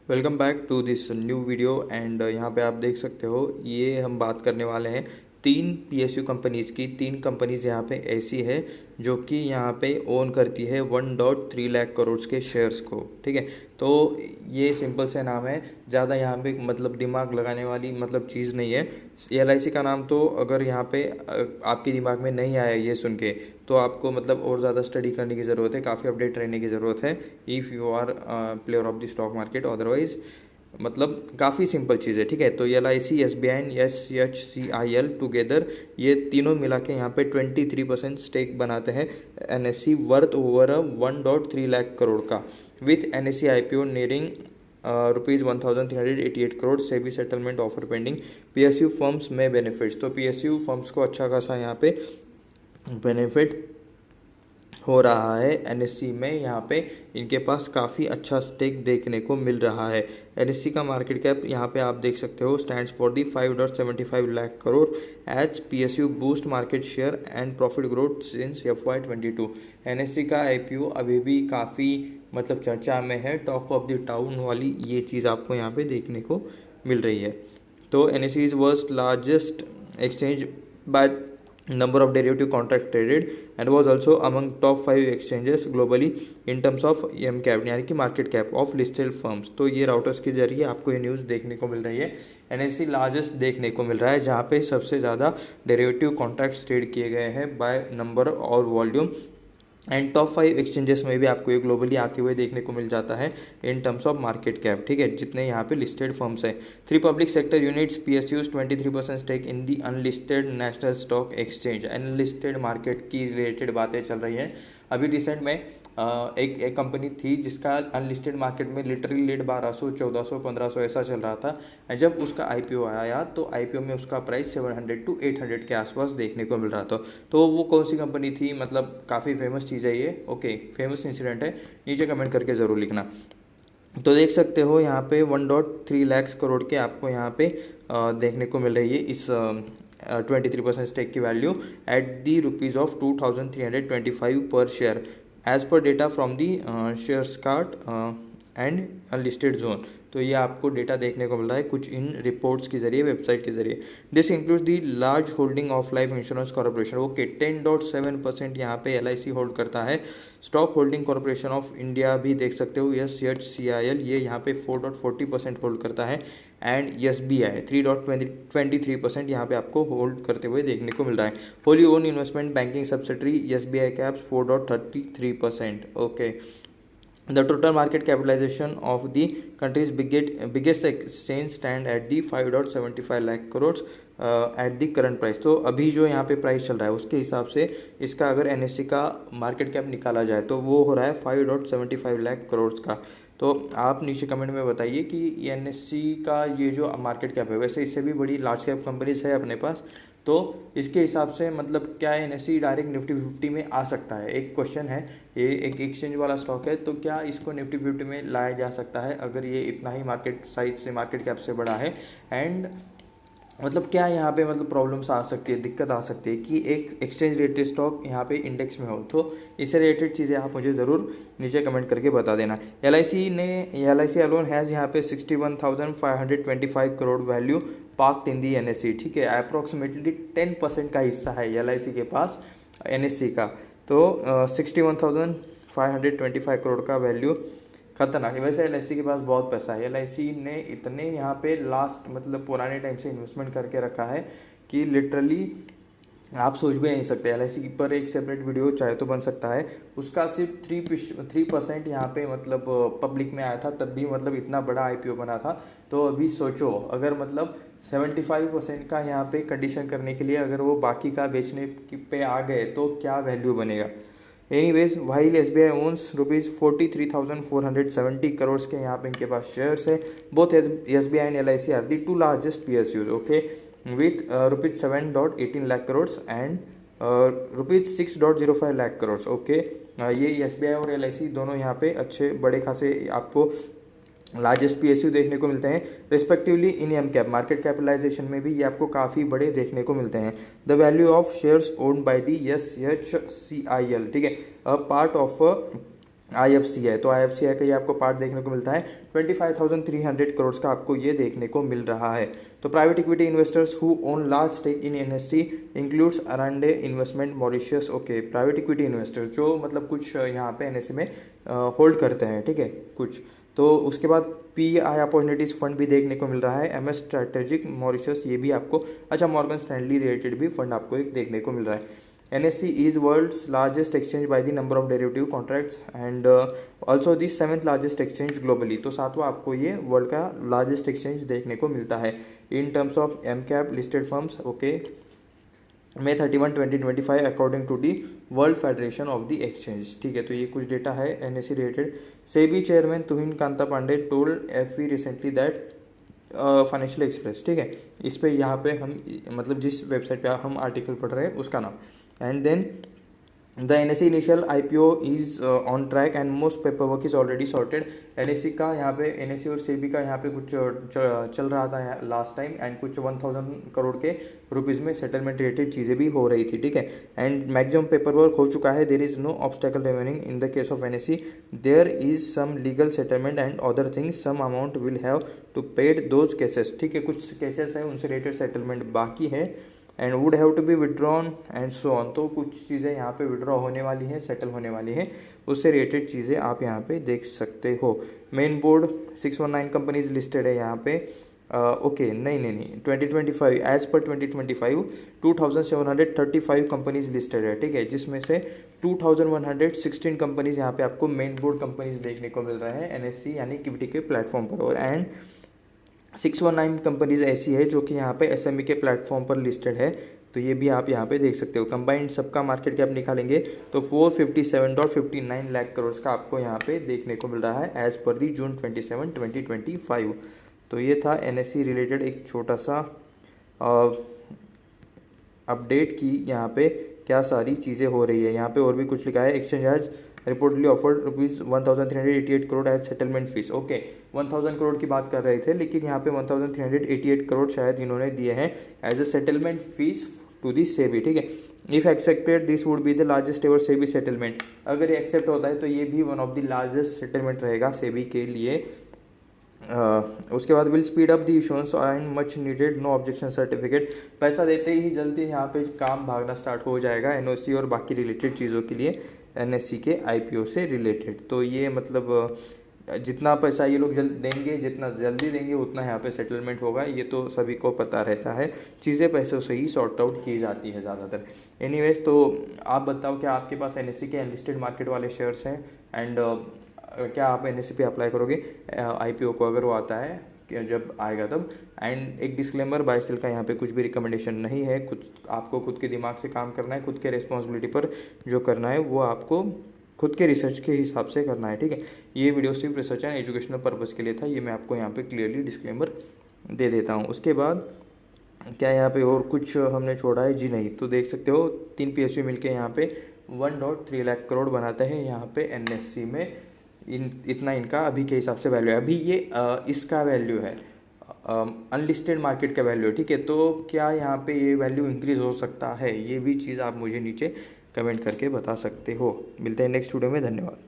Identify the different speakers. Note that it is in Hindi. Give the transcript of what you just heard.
Speaker 1: Welcome back to this new video and यहाँ पे आप देख सकते हो ये हम बात करने वाले हैं तीन पीएसयू कंपनीज़ की। तीन कंपनीज़ यहाँ पे ऐसी है जो कि यहाँ पे ओन करती है 1.3 लाख करोड़ के शेयर्स को। ठीक है, तो ये सिंपल से नाम है, ज़्यादा यहाँ पे मतलब दिमाग लगाने वाली मतलब चीज़ नहीं है। LIC का नाम तो अगर यहाँ पे आपके दिमाग में नहीं आया ये सुन के, तो आपको मतलब और ज़्यादा स्टडी करने की ज़रूरत है, काफ़ी अपडेट रहने की ज़रूरत है if you are player of the stock market. Otherwise मतलब काफ़ी सिंपल चीज़ है। ठीक है, तो LIC, SBI, SHCIL टुगेदर ये तीनों मिला के यहाँ पे 23% स्टेक बनाते हैं NSE worth over 1.3 lakh crore का, with NSE IPO nearing rupees 1388 crore, SEBI settlement offer pending, PSU firms में बेनिफिट्स। तो PSU फर्म्स को अच्छा खासा यहाँ पे बेनिफिट हो रहा है NSE में। यहाँ पे इनके पास काफ़ी अच्छा स्टेक देखने को मिल रहा है। NSE का मार्केट कैप यहाँ पे आप देख सकते हो stands for the 5.75 lakh crore as PSU boost market share and profit growth since FY22। NSE का IPO अभी भी काफ़ी मतलब चर्चा में है, टॉक ऑफ द टाउन वाली ये चीज़ आपको यहाँ पे देखने को मिल रही है। तो NSE is world's largest exchange by number of derivative contract traded and was also among top 5 exchanges globally in terms of MCAP यानी कि market cap of listed firms. तो ये राउटर्स के जरिए आपको ये न्यूज़ देखने को मिल रही है। NSE लार्जेस्ट देखने को मिल रहा है जहाँ पे सबसे ज़्यादा डेरिवेटिव कॉन्ट्रैक्ट्स ट्रेड किए गए हैं बाय नंबर और वॉल्यूम, एंड टॉप 5 एक्सचेंजेस में भी आपको ये ग्लोबली आते हुए देखने को मिल जाता है in terms of market cap. ठीक है, जितने यहाँ पे लिस्टेड फर्म्स हैं। 3 public sector units PSUs 23% stake in the unlisted national stock exchange. Unlisted market की रिलेटेड बातें चल रही हैं। अभी रिसेंट में एक कंपनी थी जिसका अनलिस्टेड मार्केट में लिटरली लेट 1200, 1400, 1500 ऐसा चल रहा था। एंड जब उसका IPO आया तो IPO में उसका प्राइस 700 to 800 के आसपास देखने को मिल रहा था। तो वो कौन सी कंपनी थी, मतलब काफ़ी फेमस चीज़ है ये। ओके, फेमस इंसिडेंट है, नीचे कमेंट करके ज़रूर लिखना। तो देख सकते हो यहाँ पे 1.3 लाख करोड़ के आपको यहाँ पे देखने को मिल रही है इस 23% स्टेक की value at the rupees of 2325 per share as per data from the shares card and unlisted zone. तो ये आपको डेटा देखने को मिल रहा है कुछ इन रिपोर्ट्स के जरिए, वेबसाइट के जरिए। This includes the large holding of life insurance corporation. Okay, 10.7% यहाँ पे LIC होल्ड करता है। Stock holding corporation of India भी देख सकते हो, SHCIL, ये यहाँ पे 4.40% होल्ड करता है। एंड SBI 3.23% यहाँ पे आपको होल्ड करते हुए देखने को मिल रहा है। Holi own investment banking subsidiary SBI caps 4.33%। Okay, the total market capitalization of the country's biggest exchange stand at the 5.75 lakh crores at the current price। तो अभी जो यहाँ पे प्राइस चल रहा है उसके हिसाब से इसका अगर NSE का मार्केट कैप निकाला जाए तो वो हो रहा है 5.75 लाख करोड़ का। तो आप नीचे कमेंट में बताइए कि NSE का ये जो मार्केट कैप है, वैसे इससे भी बड़ी लार्ज कैप कंपनीज है अपने पास, तो इसके हिसाब से मतलब क्या NSE डायरेक्ट निफ्टी 50 में आ सकता है? एक क्वेश्चन है। ये एक एक्सचेंज वाला स्टॉक है, तो क्या इसको निफ्टी 50 में लाया जा सकता है अगर ये इतना ही मार्केट साइज से, मार्केट कैप से बड़ा है? एंड मतलब क्या यहाँ पे मतलब प्रॉब्लम्स आ सकती है, दिक्कत आ सकती है कि एक एक्सचेंज रेटेड स्टॉक यहाँ पे इंडेक्स में हो? तो इससे रिलेटेड चीज़ें आप मुझे ज़रूर नीचे कमेंट करके बता देना। LIC अलोन हैज़ यहाँ पे 61,525 करोड़ वैल्यू पार्क्ड इन दी NSE। ठीक है, अप्रॉक्सीमेटली 10% का हिस्सा है LIC के पास NSE का। तो 61,525 करोड़ का वैल्यू खतरनाक है। वैसे LIC के पास बहुत पैसा है। LIC ने इतने यहाँ पे लास्ट मतलब पुराने टाइम से इन्वेस्टमेंट करके रखा है कि लिटरली आप सोच भी नहीं सकते। LIC पर एक सेपरेट वीडियो चाहे तो बन सकता है। उसका सिर्फ 3% यहाँ पे मतलब पब्लिक में आया था, तब भी मतलब इतना बड़ा IPO बना था। तो अभी सोचो अगर मतलब 75% का यहाँ पे कंडीशन करने के लिए अगर वो बाकी का बेचने पे आ गए तो क्या वैल्यू बनेगा। Anyways, while SBI owns rupees 43,470 crore के यहाँ पे इनके पास शेयर्स है। Both SBI and LIC are the 2 largest PSUs। Okay, with rupees 7.18 lakh crore and rupees 6.05 lakh crore. Okay, ये SBI और LIC दोनों यहाँ पे अच्छे बड़े खासे आपको लार्जेस्ट PSU देखने को मिलते हैं respectively in MCAP। Market capitalization में भी ये आपको काफ़ी बड़े देखने को मिलते हैं। The value of shares owned by the SHCIL, ठीक है, अ पार्ट ऑफ IFC है, तो IFCI का ये आपको पार्ट देखने को मिलता है 25,300 करोड़ का आपको ये देखने को मिल रहा है। तो private equity investors who own large stake in NSE includes Aranda investment Mauritius. Okay, private equity investors जो मतलब कुछ यहाँ पे NSE में होल्ड करते हैं, ठीक है कुछ। तो उसके बाद PI अपॉर्चुनिटीज़ फंड भी देखने को मिल रहा है, MS स्ट्रैटेजिक मॉरिशस, ये भी आपको, अच्छा मॉर्गन स्टैनली रिलेटेड भी फंड आपको एक देखने को मिल रहा है। NSE is world's largest exchange by the number of derivative contracts and also the 7th largest exchange globally। तो सातवां आपको ये वर्ल्ड का लार्जेस्ट एक्सचेंज देखने को मिलता है in terms of MCAP listed firms. Okay, May 31, 2025 according to the World Federation of the Exchange. ठीक है, तो ये कुछ डेटा है NSE related. SEBI chairman Tuhin Kanta Pandey told FV recently that Financial Express, ठीक है, इस पे यहाँ पे हम मतलब जिस वेबसाइट पे हम आर्टिकल पढ़ रहे हैं उसका नाम। And then the NSE initial IPO is on track and most paper work is already sorted. NSE का यहाँ पे NSE और सेबी का यहाँ पे कुछ चल रहा था लास्ट टाइम, एंड कुछ 1000 करोड़ के रुपीज़ में सेटलमेंट रिलेटेड चीज़ें भी हो रही थी, ठीक है। एंड मैक्सिमम पेपर वर्क हो चुका है। There is no obstacle remaining in the case of NSE। There is some legal settlement and other things, some amount will have to paid those cases. ठीक है, कुछ केसेस हैं उनसे रिलेटेड सेटलमेंट बाकी है and would have to be withdrawn and so on. तो कुछ चीज़ें यहाँ पे विड्रॉ होने वाली हैं, सेटल होने वाली हैं, उससे रिलेटेड चीज़ें आप यहाँ पे देख सकते हो। मेन बोर्ड 619 कंपनीज लिस्टेड है यहाँ पे। ओके, नहीं 2025 एज पर 2025 2735 कंपनीज लिस्टेड है, ठीक है, जिसमें से 2116 कंपनीज यहाँ पे आपको मेन बोर्ड कंपनीज देखने को मिल रहा है NSE यानी इक्विटी के प्लेटफॉर्म पर। और एंड 619 कंपनीज ऐसी है जो कि यहाँ पे SME के प्लेटफॉर्म पर लिस्टेड है। तो ये भी आप यहाँ पे देख सकते हो। कंबाइंड सबका मार्केट कैप निकालेंगे तो 457.59 लाख करोड़ का आपको यहाँ पे देखने को मिल रहा है एज पर दी जून 27, 2025। तो ये था NSE रिलेटेड एक छोटा सा अपडेट की यहाँ पे क्या सारी चीज़ें हो रही है। यहाँ पे और भी कुछ लिखा है। Exchange has reportedly offered ₹1388 crore as settlement fees. Okay, 1000 crore की बात कर रहे थे, लेकिन यहाँ पे 1388 करोड़ शायद इन्होंने दिए हैं as a settlement fees to the SEBI, ठीक है। If accepted this would be the largest ever SEBI settlement. अगर ये एक्सेप्ट होता है तो ये भी one of the largest settlement रहेगा सेबी के लिए। उसके बाद will speed up the issuance and much needed no objection certificate. पैसा देते ही जल्दी यहाँ पे काम भागना स्टार्ट हो जाएगा NOC और बाकी रिलेटेड चीज़ों के लिए NSE के IPO से रिलेटेड। तो ये मतलब जितना पैसा ये लोग देंगे, जितना जल्दी देंगे उतना यहाँ पे सेटलमेंट होगा, ये तो सभी को पता रहता है। चीज़ें पैसों से ही सॉर्ट आउट की जाती है ज़्यादातर। एनीवेज, तो आप बताओ क्या आपके पास NSE के अनलिस्टेड मार्केट वाले शेयर्स हैं एंड क्या आप NSE पे अप्लाई करोगे IPO को अगर वो आता है, जब आएगा तब। एंड एक डिस्क्लेमर, बाय सेल का यहाँ पे कुछ भी रिकमेंडेशन नहीं है, खुद आपको खुद के दिमाग से काम करना है, खुद के रिस्पॉन्सिबिलिटी पर जो करना है वो आपको खुद के रिसर्च के हिसाब से करना है, ठीक है। ये वीडियो सिर्फ रिसर्च एंड एजुकेशनल पर्पज़ के लिए था, ये मैं आपको यहाँ पे क्लियरली डिस्क्लेमर दे देता हूँ। उसके बाद क्या यहाँ पे और कुछ हमने छोड़ा है? जी नहीं। तो देख सकते हो 3 PSU मिलके यहाँ पे 1.3 लाख करोड़ बनाते हैं यहाँ पे NSE में। इतना इनका अभी के हिसाब से वैल्यू है। अभी ये इसका वैल्यू है, अनलिस्टेड मार्केट का वैल्यू है, ठीक है। तो क्या यहाँ पे ये वैल्यू इंक्रीज़ हो सकता है? ये भी चीज़ आप मुझे नीचे कमेंट करके बता सकते हो। मिलते हैं नेक्स्ट वीडियो में, धन्यवाद।